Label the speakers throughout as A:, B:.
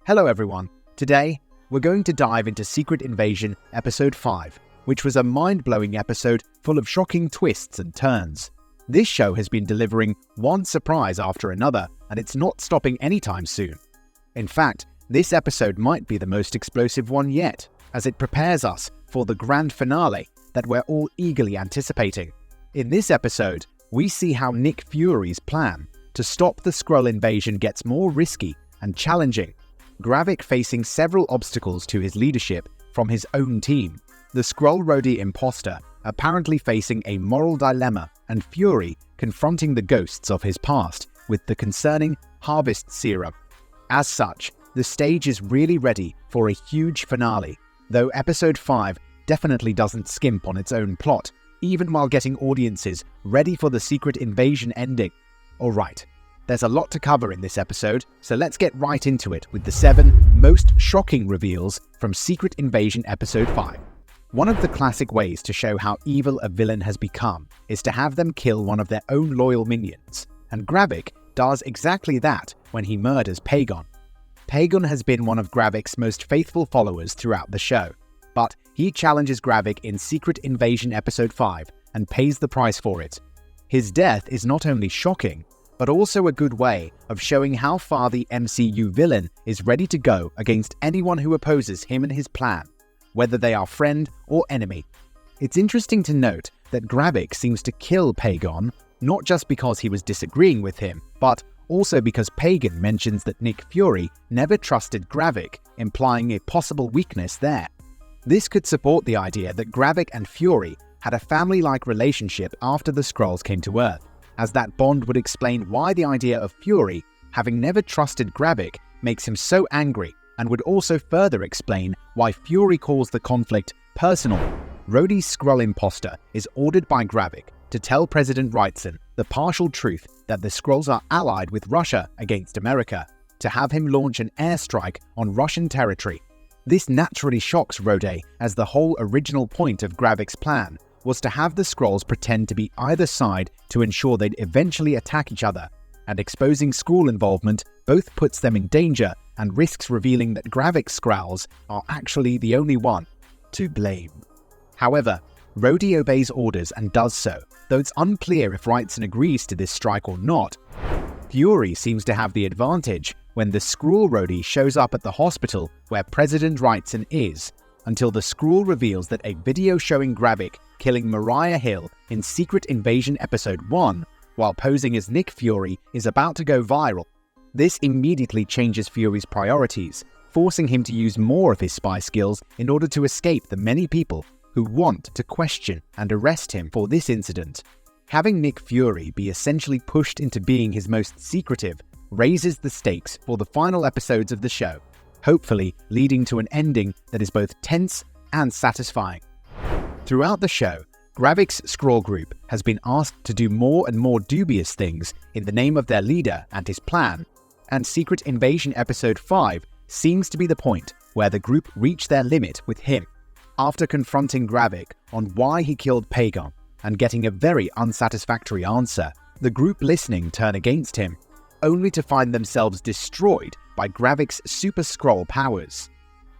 A: Hello everyone, today we're going to dive into Secret Invasion Episode 5, which was a mind-blowing episode full of shocking twists and turns. This show has been delivering one surprise after another, and it's not stopping anytime soon. In fact, this episode might be the most explosive one yet, as it prepares us for the grand finale that we're all eagerly anticipating. In this episode, we see how Nick Fury's plan to stop the Skrull invasion gets more risky and challenging, Gravik facing several obstacles to his leadership from his own team, the Skrull Rhodey imposter apparently facing a moral dilemma, and Fury confronting the ghosts of his past with the concerning harvest serum. As such, the stage is really ready for a huge finale, though Episode 5 definitely doesn't skimp on its own plot, even while getting audiences ready for the Secret Invasion ending. Alright, there's a lot to cover in this episode, so let's get right into it with the 7 most shocking reveals from Secret Invasion Episode 5. One of the classic ways to show how evil a villain has become is to have them kill one of their own loyal minions, and Gravik does exactly that when he murders Pagon. Pagon has been one of Gravik's most faithful followers throughout the show, but he challenges Gravik in Secret Invasion Episode 5 and pays the price for it. His death is not only shocking, but also a good way of showing how far the MCU villain is ready to go against anyone who opposes him and his plan, whether they are friend or enemy. It's interesting to note that Gravik seems to kill Pagon not just because he was disagreeing with him, but also because Pagan mentions that Nick Fury never trusted Gravik, implying a possible weakness there. This could support the idea that Gravik and Fury had a family-like relationship after the Skrulls came to Earth, as that bond would explain why the idea of Fury having never trusted Gravik makes him so angry, and would also further explain why Fury calls the conflict personal. Rhodey's Skrull imposter is ordered by Gravik to tell President Wrightson the partial truth that the Skrulls are allied with Russia against America, to have him launch an airstrike on Russian territory. This naturally shocks Rhodey, as the whole original point of Gravik's plan was to have the Skrulls pretend to be either side to ensure they'd eventually attack each other, and exposing Skrull involvement both puts them in danger and risks revealing that Gravik's Skrulls are actually the only one to blame. However, Rhodey obeys orders and does so, though it's unclear if Wrightson agrees to this strike or not. Fury seems to have the advantage when the Skrull Rhodey shows up at the hospital where President Wrightson is, until the Skrull reveals that a video showing Gravik killing Mariah Hill in Secret Invasion Episode 1 while posing as Nick Fury is about to go viral. This immediately changes Fury's priorities, forcing him to use more of his spy skills in order to escape the many people who want to question and arrest him for this incident. Having Nick Fury be essentially pushed into being his most secretive raises the stakes for the final episodes of the show, hopefully leading to an ending that is both tense and satisfying. Throughout the show, Gravik's Skrull group has been asked to do more and more dubious things in the name of their leader and his plan, and Secret Invasion Episode 5 seems to be the point where the group reach their limit with him. After confronting Gravik on why he killed Pagon and getting a very unsatisfactory answer, the group listening turn against him, only to find themselves destroyed by Gravik's Super Skrull powers.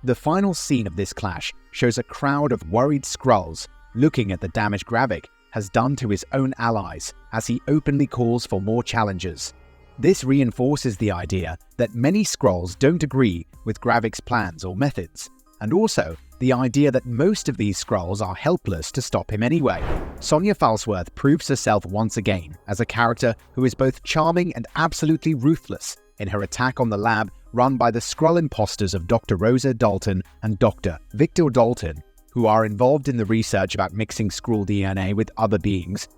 A: The final scene of this clash shows a crowd of worried Skrulls looking at the damage Gravik has done to his own allies as he openly calls for more challenges. This reinforces the idea that many Skrulls don't agree with Gravik's plans or methods, and also the idea that most of these Skrulls are helpless to stop him anyway. Sonya Falsworth proves herself once again as a character who is both charming and absolutely ruthless in her attack on the lab run by the Skrull imposters of Dr. Rosa Dalton and Dr. Victor Dalton, who are involved in the research about mixing Skrull DNA with other beings.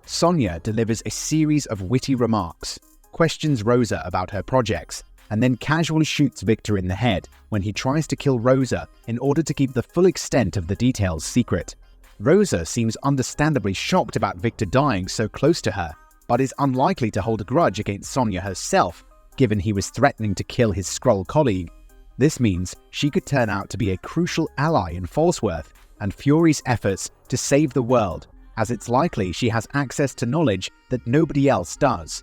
A: Sonya delivers a series of witty remarks, questions Rosa about her projects, and then casually shoots Victor in the head when he tries to kill Rosa in order to keep the full extent of the details secret. Rosa seems understandably shocked about Victor dying so close to her, but is unlikely to hold a grudge against Sonya herself, given he was threatening to kill his Skrull colleague. This means she could turn out to be a crucial ally in Falsworth and Fury's efforts to save the world, as it's likely she has access to knowledge that nobody else does.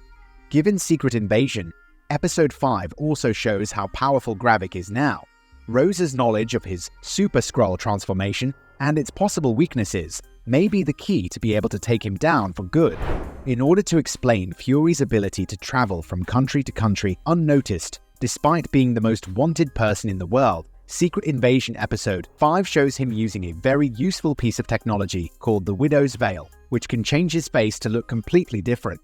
A: Given Secret Invasion, Episode 5 also shows how powerful Gravik is now. Rose's knowledge of his Super Skrull transformation and its possible weaknesses may be the key to be able to take him down for good. In order to explain Fury's ability to travel from country to country unnoticed, despite being the most wanted person in the world, Secret Invasion Episode 5 shows him using a very useful piece of technology called the Widow's Veil, which can change his face to look completely different.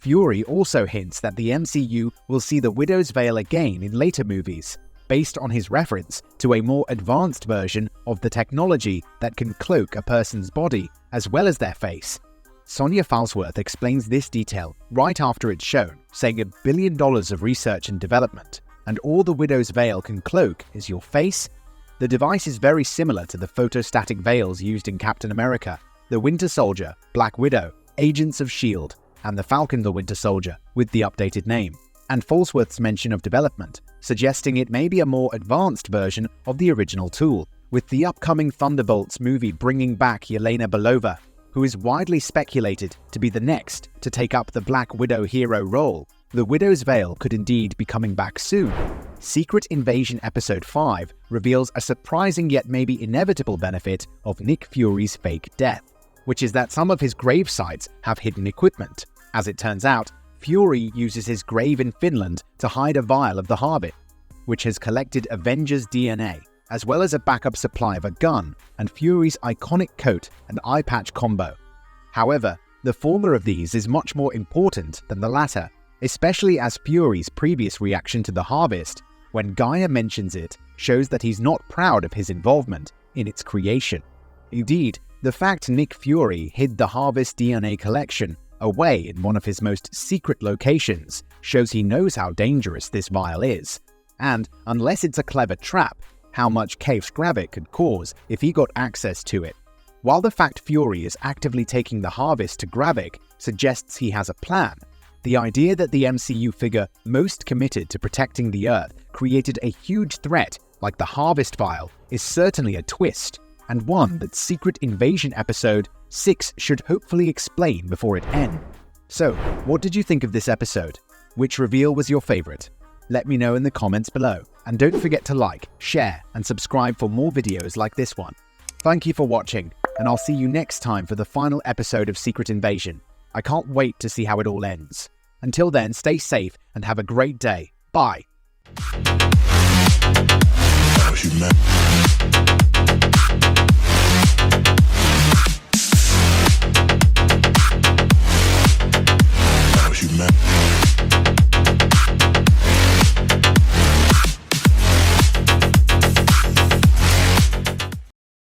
A: Fury also hints that the MCU will see the Widow's Veil again in later movies, based on his reference to a more advanced version of the technology that can cloak a person's body as well as their face. Sonya Falsworth explains this detail right after it's shown, saying $1 billion of research and development, and all the Widow's Veil can cloak is your face. The device is very similar to the photostatic veils used in Captain America, the Winter Soldier, Black Widow, Agents of S.H.I.E.L.D., and the Falcon the Winter Soldier, with the updated name, and Falsworth's mention of development, suggesting it may be a more advanced version of the original tool, with the upcoming Thunderbolts movie bringing back Yelena Belova, who is widely speculated to be the next to take up the Black Widow hero role. The Widow's Veil could indeed be coming back soon. Secret Invasion Episode 5 reveals a surprising yet maybe inevitable benefit of Nick Fury's fake death, which is that some of his grave sites have hidden equipment. As it turns out, Fury uses his grave in Finland to hide a vial of the Harvest, which has collected Avengers DNA, as well as a backup supply of a gun and Fury's iconic coat and eye patch combo. However, the former of these is much more important than the latter, especially as Fury's previous reaction to the Harvest, when Gaia mentions it, shows that he's not proud of his involvement in its creation. Indeed, the fact Nick Fury hid the Harvest DNA collection away in one of his most secret locations shows he knows how dangerous this vial is, and, unless it's a clever trap, how much chaos Gravik could cause if he got access to it. While the fact Fury is actively taking the Harvest to Gravik suggests he has a plan, the idea that the MCU figure most committed to protecting the Earth created a huge threat like the Harvest vial is certainly a twist, and one that Secret Invasion Episode 6 should hopefully explain before it ends. So, what did you think of this episode? Which reveal was your favorite? Let me know in the comments below, and don't forget to like, share, and subscribe for more videos like this one. Thank you for watching, and I'll see you next time for the final episode of Secret Invasion. I can't wait to see how it all ends. Until then, stay safe and have a great day. Bye.